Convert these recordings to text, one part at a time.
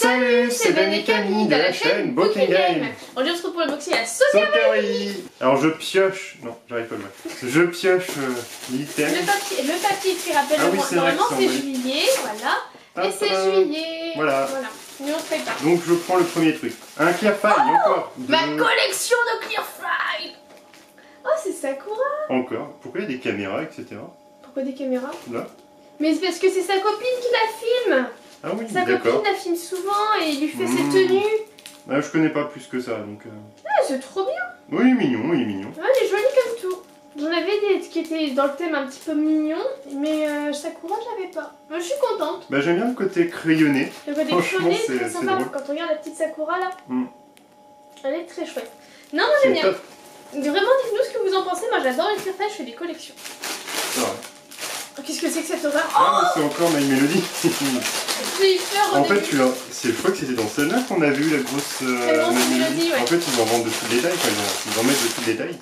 Salut, c'est Ben et Camille de la chaîne Booking Game. Aujourd'hui on se retrouve pour le boxing à Soccerway. Alors je pioche, non j'arrive pas le mettre. Je pioche l'item. Le papier qui rappelle le mois. Normalement c'est juillet, voilà. Et c'est juillet. Voilà. Nous on se prépare. Donc je prends le premier truc. Un Clear File encore. Ma collection de Clear File. Oh c'est Sakura. Encore. Pourquoi il y a des caméras, etc. Pourquoi des caméras? Là. Mais c'est parce que c'est sa copine qui la filme. Ah oui, sa copine la filme souvent et il lui fait ses tenues. Ah, je connais pas plus que ça donc. Ah c'est trop bien. Oui il est mignon, il est mignon. Ouais il est joli comme tout. J'en avais des qui étaient dans le thème un petit peu mignon, mais Sakura je l'avais pas. Moi je suis contente. Bah j'aime bien le côté crayonné. Le côté crayonné c'est très sympa quand on regarde la petite Sakura là. Elle est très chouette. Non moi j'aime bien. Vraiment dites-nous ce que vous en pensez, moi j'adore les Clear File, je fais des collections. C'est vrai. Qu'est-ce que c'est que cette horreur? Ah mais c'est encore My Melody. J'ai eu peur en fait je crois que c'était dans celle-là qu'on avait eu la grosse My Melody. Ouais. En fait ils en vendent de tout le détail, ils en mettent de tout le détail.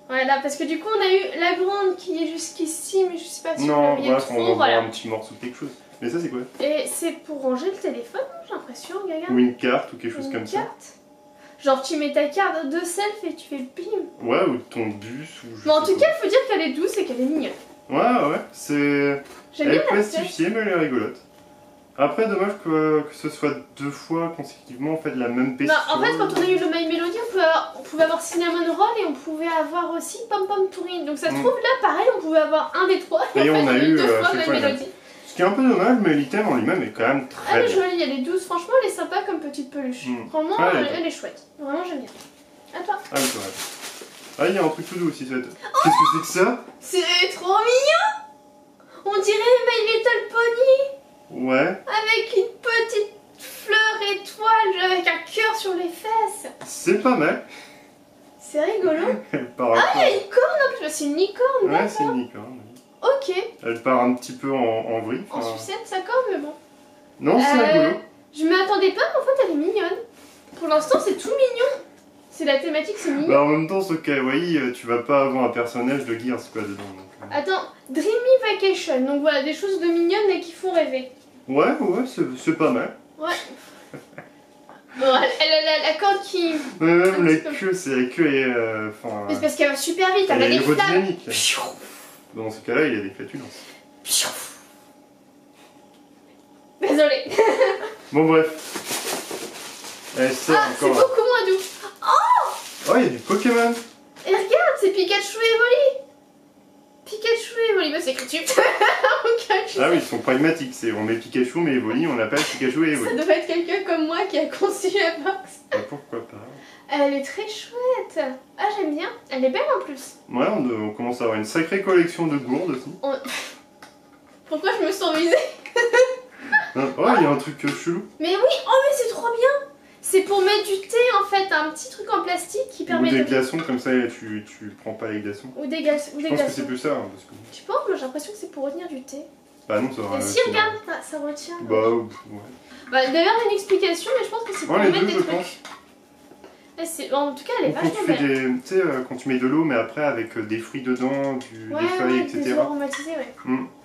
Voilà, parce que du coup on a eu la grande qui est jusqu'ici, mais je sais pas si non, il y a trop, on va voir un petit morceau de quelque chose. Mais ça c'est quoi? Et c'est pour ranger le téléphone, j'ai l'impression, Gaga. Ou une carte ou quelque chose comme ça. Genre tu mets ta carte de self et tu fais le bim. Ouais, ou ton bus ou mais en tout cas, il faut dire qu'elle est douce et qu'elle est mignonne. Ouais, c'est... Elle est plastifiée mais elle est rigolote. Après, dommage que ce soit 2 fois consécutivement en fait la même bestiole. En fait, quand on a eu le My Melody, on pouvait avoir Cinnamon Roll et on pouvait avoir aussi Pom Pom Touring. Donc ça se trouve là, pareil, on pouvait avoir un des trois. Et en fait, on a eu 2 fois My Melody. Ce qui est un peu dommage, mais l'item en lui-même est quand même très Elle est jolie, elle est douce. Franchement, elle est sympa comme petite peluche. Vraiment, elle est chouette. Vraiment, j'aime bien. À toi. Ah oui, c'est vrai. Ah, il y a un truc tout doux aussi, cette. Qu'est-ce que c'est que ça? C'est trop mignon! On dirait My Little Pony! Ouais. Avec une petite fleur étoile, avec un cœur sur les fesses. C'est pas mal. C'est rigolo. Ah, il y a une corne en plus. C'est une licorne. Ouais, c'est une licorne. Ok. Elle part un petit peu en vrille. En sucette, sa corne, mais bon. Non, c'est rigolo. Je m'attendais pas, mais en fait, elle est mignonne. Pour l'instant, c'est tout mignon. C'est la thématique, c'est mignon. Bah en même temps, ce kawaii, tu vas pas avoir un personnage de Gears quoi dedans. Donc, Attends, Dreamy Vacation. Donc voilà, des choses de mignonnes et qui font rêver. Ouais, c'est pas mal. Ouais. Bon, elle a la corde qui... Mais même la queue, c'est la queue et... mais c'est parce qu'elle va super vite, elle a des flammes. Dans ce cas-là, il y a des flatulences. Désolée. Bon bref. C'est beaucoup moins doux. Oh, il y a du Pokémon. Et regarde, c'est Pikachu et Evoli. Pikachu et Evoli, bah c'est écrit dessus. Ah oui, ils sont pragmatiques. On met Pikachu, mais Evoli, on l'appelle Pikachu et Evoli. Ça devrait être quelqu'un comme moi qui a conçu la box. Bah, pourquoi pas. Elle est très chouette. Ah, j'aime bien. Elle est belle en plus. Ouais, on commence à avoir une sacrée collection de gourdes aussi. Pourquoi je me sens visée? Oh, il y a un truc chelou. Mais oui, oh mais c'est trop bien. C'est pour mettre du thé en fait, un petit truc en plastique qui permet ou des glaçons, comme ça tu prends pas les glaçons. Ou des glaçons. Je pense que c'est plus ça. Hein, parce que... Tu penses? J'ai l'impression que c'est pour retenir du thé. Bah non, ça va. Et si, regarde, ça retient. Bah ouais. Bah d'ailleurs, il y a une explication, mais je pense que c'est pour mettre des trucs. En tout cas, elle est vachement belle. Tu sais, quand tu mets de l'eau, mais après avec des fruits dedans, des feuilles, etc. Des aromatisés, ouais.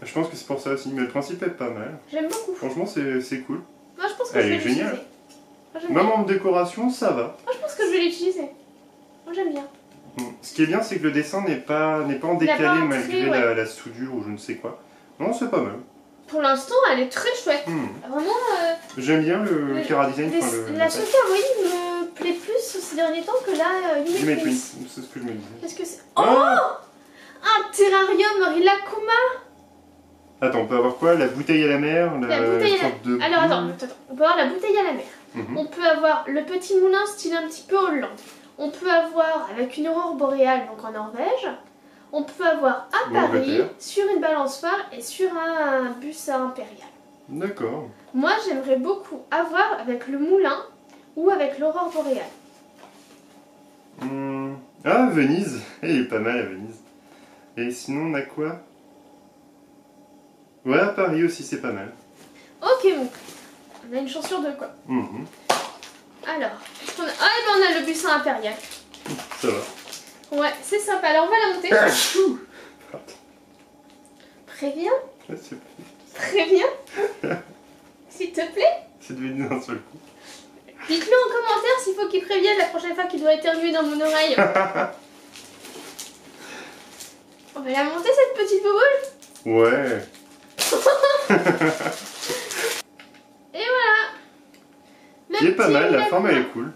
Je pense que c'est pour ça aussi, mais le principe est pas mal. J'aime beaucoup. Franchement, c'est cool. Moi, je pense que je vais l'utiliser. Elle est géniale. Même en décoration, ça va. Moi, je pense que je vais l'utiliser. Moi, j'aime bien. Ce qui est bien, c'est que le dessin n'est pas en décalé malgré la soudure ou je ne sais quoi. Non, c'est pas mal. Pour l'instant, elle est très chouette. Vraiment. J'aime bien le Kara Design. La Soccerway me plaît plus ces derniers temps que la Yume Prince. C'est ce que je me disais. Qu'est-ce que c'est? Oh, un terrarium Rilakkuma. Attends, on peut avoir quoi? La bouteille à la mer, la bouteille à la mer. Alors attends, on peut avoir la bouteille à la mer. On peut avoir le petit moulin style un petit peu Hollande. On peut avoir avec une aurore boréale, donc en Norvège. On peut avoir à Paris, sur une balançoire et sur un bus impérial. D'accord. Moi, j'aimerais beaucoup avoir avec le moulin ou avec l'aurore boréale. Ah, Venise. Il est pas mal à Venise. Et sinon, on a quoi? Ouais, à Paris aussi, c'est pas mal. Ok, bon. On a une chance sur deux, quoi. Alors, on a le bus impérial. Ça va. Ouais, c'est sympa. Alors, on va la monter. Préviens. Préviens. S'il te plaît. C'est devenu d'un seul coup. Dites-le en commentaire s'il faut qu'il prévienne la prochaine fois qu'il doit éternuer dans mon oreille. On va la monter cette petite bouboule? Ouais. Et voilà. Il est pas mal, la forme elle est cool.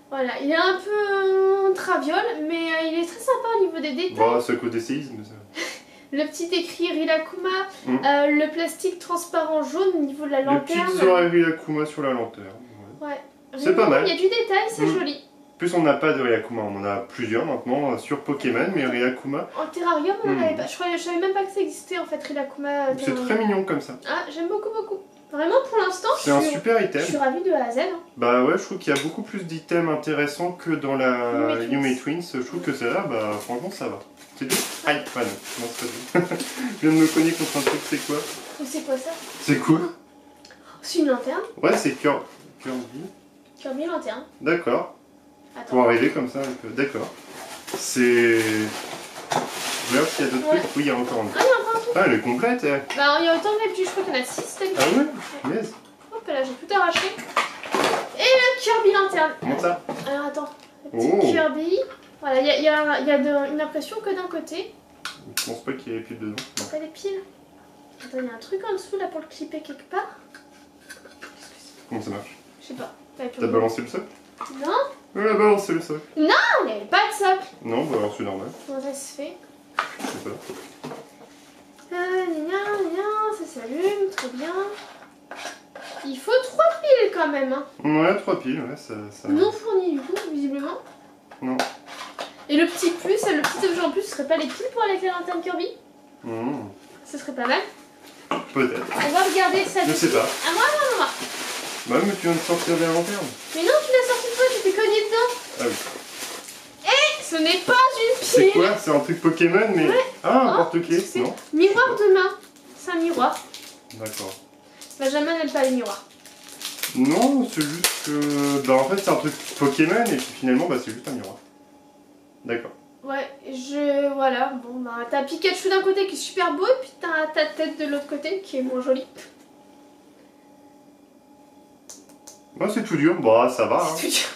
Voilà, il est un peu traviole, mais il est très sympa au niveau des détails. Bon, c'est un côté séisme ça. Le petit écrit Rilakkuma, le plastique transparent jaune au niveau de la lanterne. Les petites oreilles Rilakkuma sur la lanterne. Ouais. C'est pas mal. Il y a du détail, c'est joli. En plus, on n'a pas de Rilakkuma, on en a plusieurs maintenant sur Pokémon, mais Rilakkuma. En terrarium, on n'en avait pas. Je savais même pas que ça existait en fait, Rilakkuma. C'est très mignon comme ça. Ah, j'aime beaucoup, beaucoup. Vraiment, pour l'instant, c'est un super item. Je suis ravie de A à Z. Hein. Bah ouais, je trouve qu'il y a beaucoup plus d'items intéressants que dans la Yume Twins. Je trouve que celle-là, bah franchement, ça va. C'est tout. Aïe, non, c'est pas tout. Je viens de me cogner contre un truc, c'est quoi? C'est quoi ça? C'est quoi? C'est une lanterne. Ouais, c'est Kirby. Kirby lanterne. D'accord. Pour arriver comme ça, d'accord. C'est... Je regarde s'il y a d'autres trucs. Oui, il y a encore un truc. Ah, il y a encore un truc. Ah, elle est complète, eh. Bah, il y a autant que d'habitude, je crois qu'il y en a 6 d'habitude. Ah ouais? Yes. Hop là, j'ai tout arraché. Et le Kirby lanterne. Comment ça? Alors attends, le petit Kirby. Voilà, il y a une impression que d'un côté. Je pense pas qu'il y ait des piles dedans. Il n'y a pas des piles. Attends, il y a un truc en dessous là pour le clipper quelque part. Comment ça marche? Je sais pas. T'as balancé le socle? Non. Elle a balancé le socle. Non, il n'y avait pas de socle. Non, bah alors c'est normal. Comment ça se fait? Je sais pas. Ça s'allume, très bien. Il faut 3 piles quand même. Hein. Ouais, 3 piles, ouais, ça... Non fourni du coup, visiblement. Non. Et le petit plus, le petit objet en plus, ce serait pas les piles pour aller avec la lanterne Kirby? Ce serait pas mal. Peut-être. On va regarder ça. Je sais pas. À moi. Bah mais tu viens de sortir de la lanterne. Mais non, tu l'as sorti de toi, tu t'es cogné dedans. Ah oui. Eh, ce n'est pas une pile. C'est quoi? C'est un truc Pokémon, mais... Ouais. Ah, un porte-clés, non? Miroir de main. C'est un miroir. D'accord. Benjamin n'aime pas les miroirs. Non, c'est juste que... Bah en fait c'est un truc Pokémon et puis finalement bah c'est juste un miroir. D'accord. Ouais, voilà, bon bah t'as Pikachu d'un côté qui est super beau et puis t'as ta tête de l'autre côté qui est moins jolie. Bah c'est tout dur, bah ça va. C'est tout dur.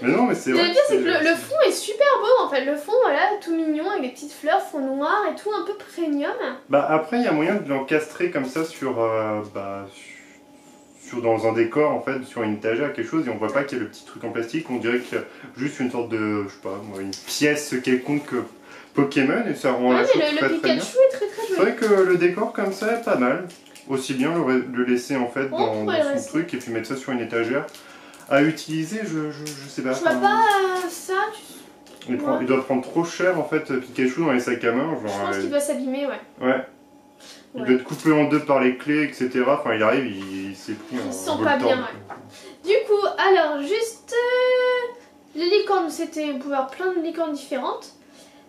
Mais non mais c'est vrai. Le pire c'est que le fond est super beau en fait, le fond voilà, tout mignon avec des petites fleurs, fond noir et tout, un peu premium. Bah après il y a moyen de l'encastrer comme ça sur... dans un décor en fait, sur une étagère, quelque chose, et on voit pas qu'il y a le petit truc en plastique, on dirait qu'il y a juste une sorte de, je sais pas moi, une pièce quelconque Pokémon, et ça rend la chose très le très bien. Pikachu est très très joli. C'est vrai que le décor comme ça est pas mal, aussi bien le laisser en fait dans son truc, et puis mettre ça sur une étagère. À utiliser, je sais pas. Je vois pas ça, il doit prendre trop cher en fait, Pikachu dans les sacs à main. Genre, je pense qu'il doit s'abîmer, ouais. Ouais. Il doit être coupé en deux par les clés, etc. Enfin, il arrive, il s'est pris en... Il se sent pas bien, ouais. Du coup, alors, juste... les licornes, c'était... On pouvait avoir plein de licornes différentes.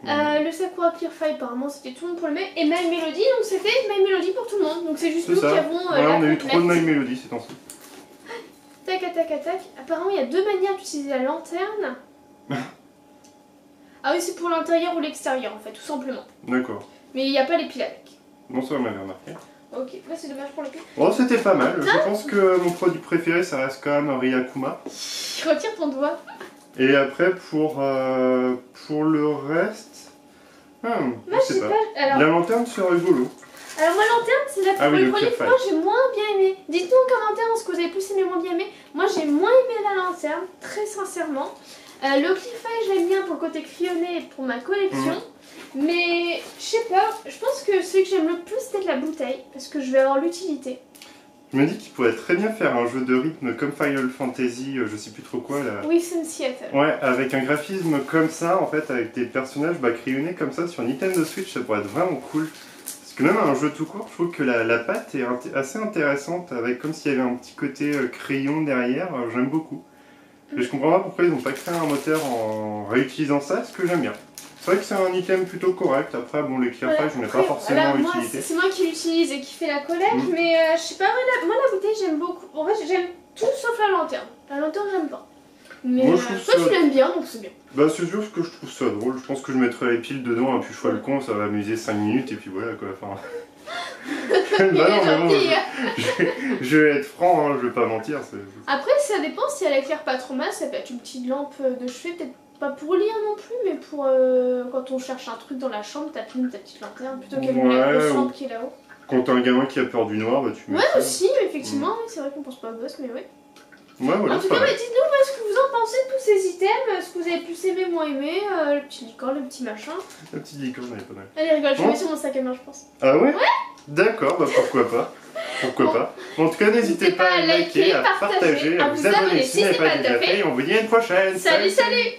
Le Sakura Clearfire, apparemment, c'était tout le monde pour le même. Et My Melody, donc c'était My Melody pour tout le monde. Donc c'est juste nous qui avons... on a eu trop de My Melody ces temps-ci. Tac, tac, tac. Apparemment, il y a 2 manières d'utiliser la lanterne. Ah oui, c'est pour l'intérieur ou l'extérieur, en fait, tout simplement. D'accord. Mais il n'y a pas les piles avec. Bon, ça, on m'avait remarqué. Ok, là c'est dommage pour le pile. Oh, c'était pas mal. Je pense que mon produit préféré, ça reste quand même Rilakkuma. Retire ton doigt. Et après, pour le reste... Moi, je sais pas. Alors... La lanterne, c'est rigolo. Alors, ma lanterne, c'est la première fois. Moi, j'ai moins bien aimé. Dites-nous en commentaire ce que vous avez plus aimé, moins bien aimé. Moi, j'ai moins aimé la lanterne, très sincèrement. Le Clearfire, je l'aime bien pour le côté crayonné et pour ma collection. Mais je sais pas, je pense que celui que j'aime le plus c'est la bouteille, parce que je vais avoir l'utilité. Je me dis qu'il pourrait très bien faire un jeu de rythme comme Final Fantasy, je sais plus trop quoi là. Oui, c'est une Seattle. Ouais, avec un graphisme comme ça, en fait, avec des personnages crayonnés comme ça sur Nintendo Switch, ça pourrait être vraiment cool. Parce que même un jeu tout court, je trouve que la patte est assez intéressante, avec comme s'il y avait un petit côté crayon derrière, j'aime beaucoup. Et je comprends pas pourquoi ils n'ont pas créé un moteur en réutilisant ça, ce que j'aime bien. C'est vrai que c'est un item plutôt correct, après bon les Clearfire je n'ai pas forcément utilité. C'est moi qui l'utilise et qui fait la collecte, mais je sais pas, moi la bouteille j'aime beaucoup. En fait j'aime tout sauf la lanterne. La lanterne j'aime pas. Mais moi, toi tu l'aimes bien donc c'est bien. Bah c'est juste que je trouve ça drôle, je pense que je mettrai les piles dedans et puis je ferai le con, ça va amuser 5 minutes et puis voilà quoi. Enfin... Bah Il est non, mais bon, gentil. je vais être franc, hein, je vais pas mentir. Après, ça dépend si elle éclaire pas trop mal, ça peut être une petite lampe de chevet, peut-être pas pour lire non plus, mais pour quand on cherche un truc dans la chambre, t'allumes ta petite lanterne plutôt qu'allumer la grosse lampe qui est là-haut. Quand t'as un gamin qui a peur du noir, bah tu mets. Ouais, aussi, effectivement, oui, c'est vrai qu'on pense pas au boss, mais ouais. Ouais, voilà, En tout cas, bah, dites-nous ce que vous en pensez de tous ces items, ce que vous avez plus aimé, moins aimé, le petit licorne, le petit machin. La petite licorne, elle est pas mal. Allez, rigole, je le mets sur mon sac à main, je pense. Ah ouais? Ouais. D'accord, bah pourquoi pas. Pourquoi pas. En tout cas, n'hésitez pas à liker, à partager, à vous abonner si ce n'est pas déjà fait. Et on vous dit à une prochaine. Salut, salut!